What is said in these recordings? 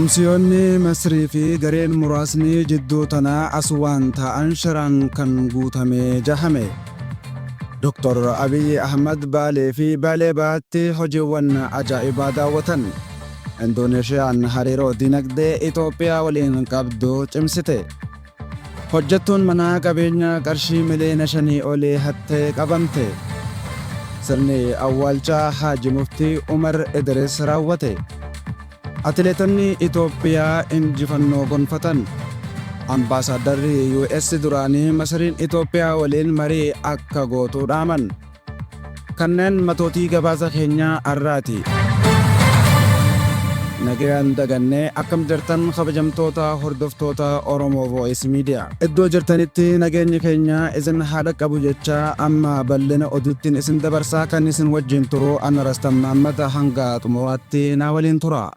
Komisyoonni Masrii fi gareen muraasni jidduu tanaa as waan ta'an shiraan kan guutame jahame. Dr. Abiy Ahmad Baalee fi Baalee Baatti hojiiwwan ajaa'ibaa daawwatan. Indoneeshiyaan hariiroo dinagdee Itoophiyaa waliin qabdu cimsite. Hojjettuun mana qabeenya qarshii miliyoona 5 olii hattee qabamte. Sirni awwaalchaa Haaji Muftii Umar Idris raawwate. Atileetonni Itoophiyaa injifannoo gonfatan. Ambaasaaddarri US duraanii Masriin Itoophiyaa waliin marii akka gootu dhaaman. Kanneen matootii gabaasa keenyaa har'aati. Nagayaan dagannee akkam jirtan kabajamtoota hordoftoota Oromoo Voice Media. Iddoo jirtanitti nageenyi keenya isin haadha qabu jecha amma bal'ina oduuttiin isin dabarsaa kan isin wajjin turu ana Rastam Muhammad hanga xumuraatti na waliin tura.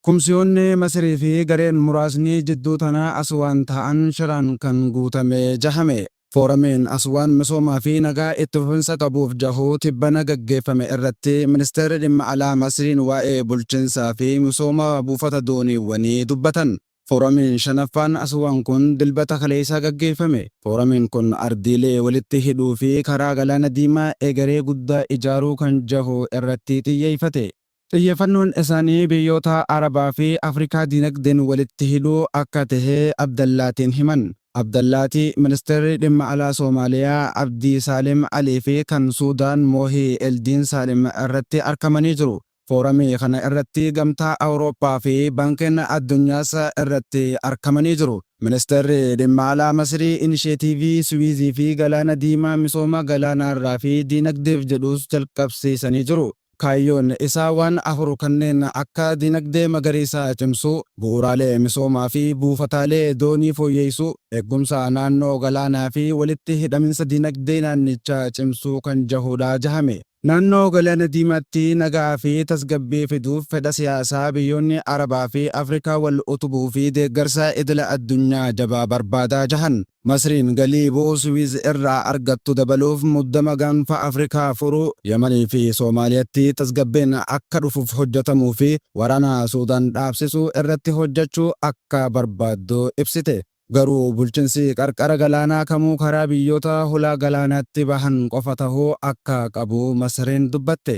Komisyoonni Masrii fi gareen muraasni jidduu tanaa as waan ta'an shiraan kan guutame jahame. Fooramiin Aswaan misoomaa fi nagaa itti fufinsa qabuuf jahuu tibbana gaggeeffame irratti ministeerri dhimma alaa Masriin waa'ee bulchiinsaa fi misooma buufata dooniiwwanii dubbatan. Fooramiin shanaffaan Aswaan kun dilbata kaleessaa gaggeeffame. Fooramiin kun ardiilee walitti hidhuu fi karaa galaana diimaa egeree guddaa ijaaruu kan jahu irratti xiyyeeffate. Xiyyeeffannoon isaanii biyyoota Arabaa fi Afrikaa dinagdeen walitti hidhuu akka tahee Abdallaatiin himan. Abdallaati ministeerri dhimma alaa Soomaaliyaa Abdii Saalim Alii fi kan Suudaan Moohii Eldiin Saalim irratti argamanii jiru. Fooramii kana irratti gamtaa Awurooppaa fi baankiin addunyaas irratti argamanii jiru. Ministeerri dhimma alaa Masrii inisheetiivii Suwiizii fi galaana diimaa misooma galaanaarraa fi dinagdeef jedhus jalqabsiisanii jiru. Kaayyoon isaa waan afur kanneen akka dinagdee magariisaa cimsuu, bu'uuraalee misoomaa fi buufataalee doonii fooyyessuu, eegumsa naannoo galaanaa fi walitti hidhaminsa dinagdee naannichaa cimsuu kan jahudha jahame. Naannoo galaana diimaatti nagaa fi tasgabbii fiduuf fedha siyaasaa biyyoonni Arabaa fi Afrikaa wal utubuu fi deeggarsa idila addunyaa jabaa barbaadaa jahan. Masriin galii bu'uu Suwiiz irraa argattu dabaluuf muddama gaanfa Afrikaa furuu, Yamanii fi Soomaaliyaatti tasgabbiin akka dhufuuf hojjetamuu fi waraana Suudaan dhaabsisuu irratti hojjechuu akka barbaaddu ibsite. Garuu bulchiinsi qarqara galaanaa kamuu karaa biyyoota hulaa galaanaatti bahan qofa tahuu akka qabu Masriin dubbatte.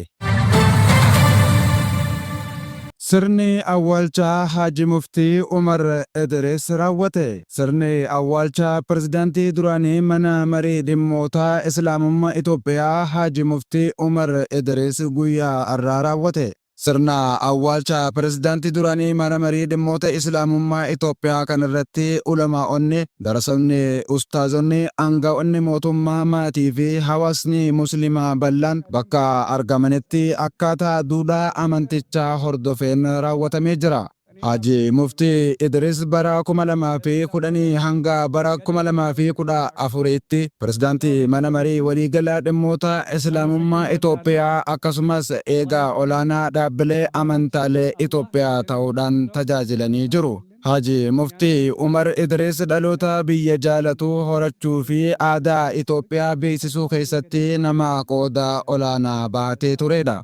Sirni awwaalchaa Haaji Muftii Umar Idris raawwate. Sirni awwaalchaa pirezidaantii duraanii mana marii dhimmoota Islaamummaa Itoophiyaa Haaji Muftii Umar Idris guyyaa har'aa raawwate. Sirna awwaalchaa pirezidaantii duraanii mana marii dhimmoota Islaamummaa Itoophiyaa kan irratti ulamaa'onni, darasonni, ustaazonni, aangaa'onni mootummaa, maatii fi hawaasni musliimaa bal'aan bakka argamanitti akkaataa duudhaa amantichaa hordofeen raawwatamee jira. Haaji Muftii Idris bara 2010 hanga bara 2014tti pirezidaantii mana marii waliigalaa dhimmoota Islaamummaa Itoophiyaa akkasumas eegaa olaanaa dhaabbilee amantaalee Itoophiyaa ta'uudhaan tajaajilanii jiru. Haaji Muftii Umar Idris dhaloota biyya jaalatu horachuu fi aadaa Itoophiyaa beeksisuu keessatti nama qooda olaanaa baatee turedha.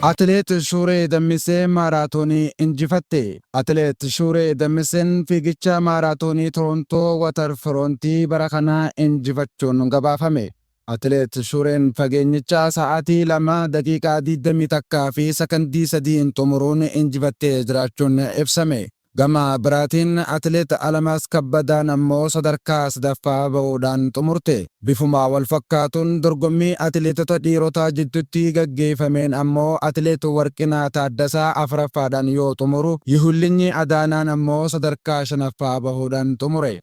Atileet Shuuree Dammisee maaraatoonii injifatte. Atileet Shuuree Dammiseen fiigicha maaraatoonii Torontoo Watarfrontii bara kanaa injifachuun gabaafame. Atileet Shuureen fageenyicha sa'aatii 2 daqiiqaa 21 fi sekondii 3 xumuruun injifattee jiraachuun ibsame. Gama biraatiin atileet Alamaas Kabbadaan ammoo sadarkaa sadaffaa ba'uudhaan xumurte. Bifuma wal fakkaatuun dorgommii atileetota dhiirotaa jidduutti gaggeeffameen ammoo atileet Warqinaa Taaddasaa afuraffaadhaan yoo xumuru, Yihullinyi Adaanaan ammoo sadarkaa 5ffaa bahuudhaan xumure.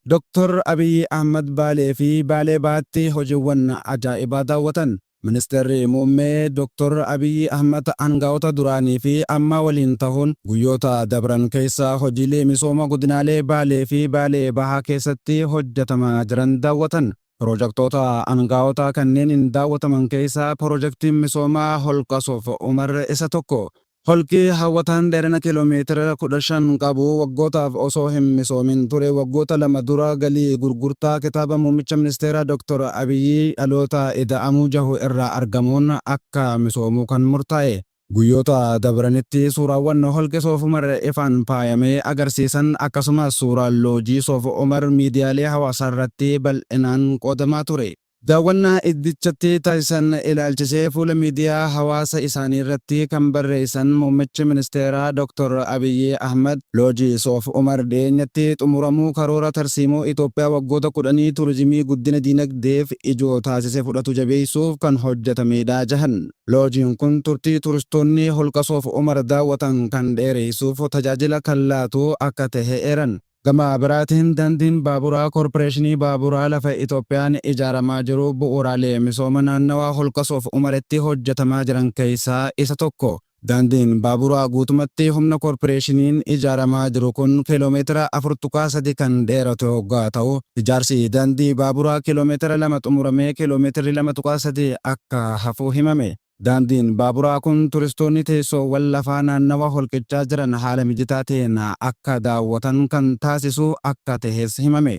Dr. Abiy Ahmad Baalee fi Baalee Baatti hojiiwwan ajaa'ibaa daawwatan. Ministeerri muummee Dr. Abiy Ahmad aangaa'ota duraanii fi amma waliin ta'uun guyyoota dabran keessa hojiilee misooma godinaalee Baalee fi Baalee Bahaa keessatti hojjetamaa jiran daawwatan. Pirojektoota aangaa'ota kanneen daawwataman keessa pirojektiin misoomaa holqa Soof Umar isa tokko. Holqi hawwataan dheerina kiiloomeetira 15 qabu waggootaaf osoo hin misoomin ture. Waggoota lama dura galii gurgurtaa kitaaba muummicha ministeeraa Dr. Abiyyi dhaloota ida'amuu jahu irraa argamuun akka misoomu kan murtaa'e. Guyyoota dabranitti suuraawwan holqi Soof Umar ifaan faayamee agarsiisan akkasumas suuraan loojii Soof Umar miidiyaalee hawaasaa irratti bal'inaan qoodamaa ture. Daawwannaa iddichatti taasisan ilaalchisee fuula miidiyaa hawaasa isaanii irratti kan barreessan muummichi ministeeraa Dr. Abiyyi Ahmad loojii Soof Umar dhiyeenyatti xumuramuu karoora tarsiimoo Itoophiyaa waggoota 10 turizimii guddina diinagdeef ijoo taasisee fudhatu jabeessuuf kan hojjetamedha jahan. Loojiin kun turtii turistoonni holqa Soof Umar daawwatan kan dheeressuuf tajaajila kan laatu akka ta'e eeran. Gama biraatiin daandiin baaburaa koorporeeshinii baaburaa lafa Itoophiyaan ijaaramaa jiru bu'uuraalee misooma naannawaa holqa Soof Umaritti hojjetamaa jiran keessaa isa tokko. Daandiin baaburaa guutumatti humna koorporeeshiniin ijaaramaa jiru kun kiiloomeetira 4.3 kan dheeratu hoggaa ta'u, ijaarsi daandii baaburaa kiiloomeetira 2 xumuramee kiiloomeetirri 2.3 akka hafu himame. Daandiin baaburaa kun turistoonni teessoowwan lafaa naannawa holqichaa jiran haala mijataa ta'een akka daawwatan kan taasisu akka ta'es himame.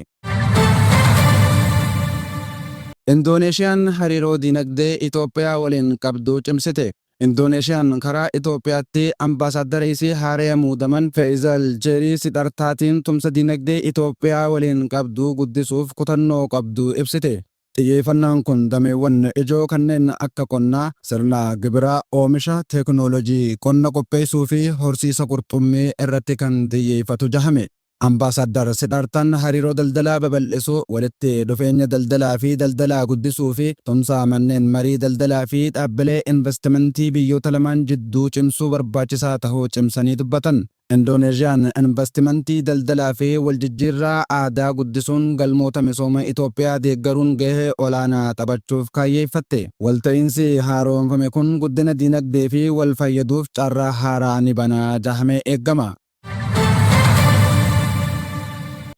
Indoneeshiyaan hariiroo diinagdee Itoophiyaa waliin qabdu cimsite. Indoneeshiyaan karaa Itoophiyaatti ambaasaaddara isii haaraa muudaman Fe'izal Jeerii Sidhartaatiin tumsa diinagdee Itoophiyaa waliin qabdu guddisuuf kutannoo qabdu ibsite. Xiyyeeffannaan kun dameewwan ijoo kanneen akka qonnaa, sirna gibiraa, oomisha teekinooloojii, qonna qopheessuu fi horsiisa qurxummii irratti kan xiyyeeffatu jahame. Ambaasaaddar Sidhartaan hariiroo daldalaa babal'isuu, walitti dhufeenya daldalaa fi daldalaa guddisuu fi tumsa manneen marii daldalaa fi dhaabbilee investimentii biyyoota lamaan jidduu cimsuu barbaachisaa tahuu cimsanii dubbatan. Indoneeshiyaan investimentii daldalaa fi waljijjiirraa aadaa guddisuun galmoota misooma Itoophiyaa deeggaruun gahee olaanaa taphachuuf kaayyeeffatte. Walta'iinsi haaromfame kun guddina diinagdee fi wal fayyaduuf carraa haaraa ni bana jahamee eeggama.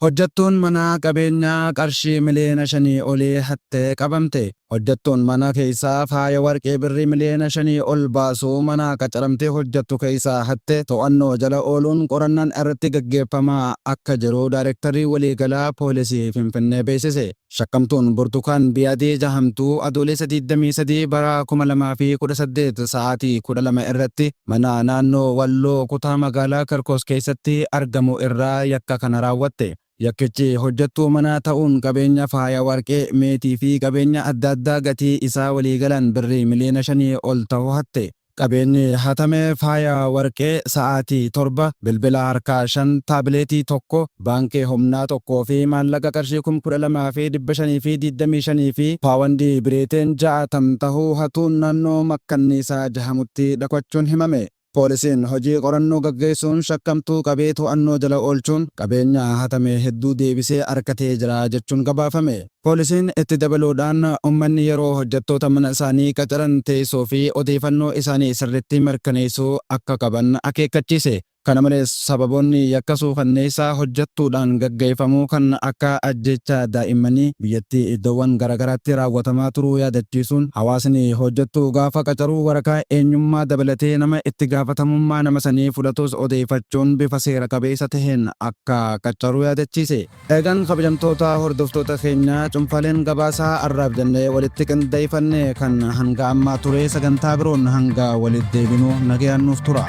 Hojjettuun mana qabeenyaa qarshii miliyoona 5 olii hattee qabamte. Hojjettuun mana keessaa faaya warqee birrii miliyoona 5 ol baasuu mana qacaramtee hojjettu keessaa hatte to'annoo jala ooluun qorannaan irratti gaggeeffamaa akka jiru Daayirektarii waliigalaa poolisii Finfinnee beeksise. Shakkamtuun Burtukaan Biyaadii jahamtuu adoolessa 23 bara 2018 sa'aatii 12 irratti mana naannoo Walloo kutaa magaalaa Kirkoos keessatti argamu irraa yakka kana raawwatte. Yakkichi hojjettuu manaa ta'uun qabeenya faaya warqee, meetii fi qabeenya adda addaa gatii isaa waliigalaan birrii miliyoona 5 ol ta'u hatte. Qabeenyi hatame faaya warqee sa'aatii 7, bilbila harkaa 5, taabileetii 1, baankii humnaa 1 fi maallaqa qarshii 12,525 fi paawandii Biriteen 60 tahuu hatuun naannoo Makkanniisaa jahamutti dhokfachuun himame. Poolisiin hojii qorannoo gaggeessuun shakkamtuu qabee to'annoo jala oolchuun qabeenya hatame hedduu deebisee harkatee jira jechuun gabaafame. Poolisiin itti dabaluudhaan uummanni yeroo hojjettoota mana isaanii qacaran teessoo fi odeeffannoo isaanii sirriitti mirkaneessuu akka qaban akeekkachiise. Kana malees sababoonni yakka suukanneessaa hojjettuudhaan gaggeeffamuu kan akka ajjeechaa daa'immanii biyyattii iddoowwan garaagaraatti raawwatamaa turuu yaadachiisuun hawaasni hojjettuu gaafa qacaruu waraqaa eenyummaa dabalatee nama itti gaafatamummaa nama sanii fudhatus odeeffachuun bifa seera qabeessa taheen akka qacaruu yaadachiise. Eegan kabajamtoota hordoftoota keenyaa cuunfaaleen gabaasaa arraaf jennee walitti qindeeffannee kan hanga ammaa ture sagantaa biroon hanga walitti deebinu nagayaan nuuf tura.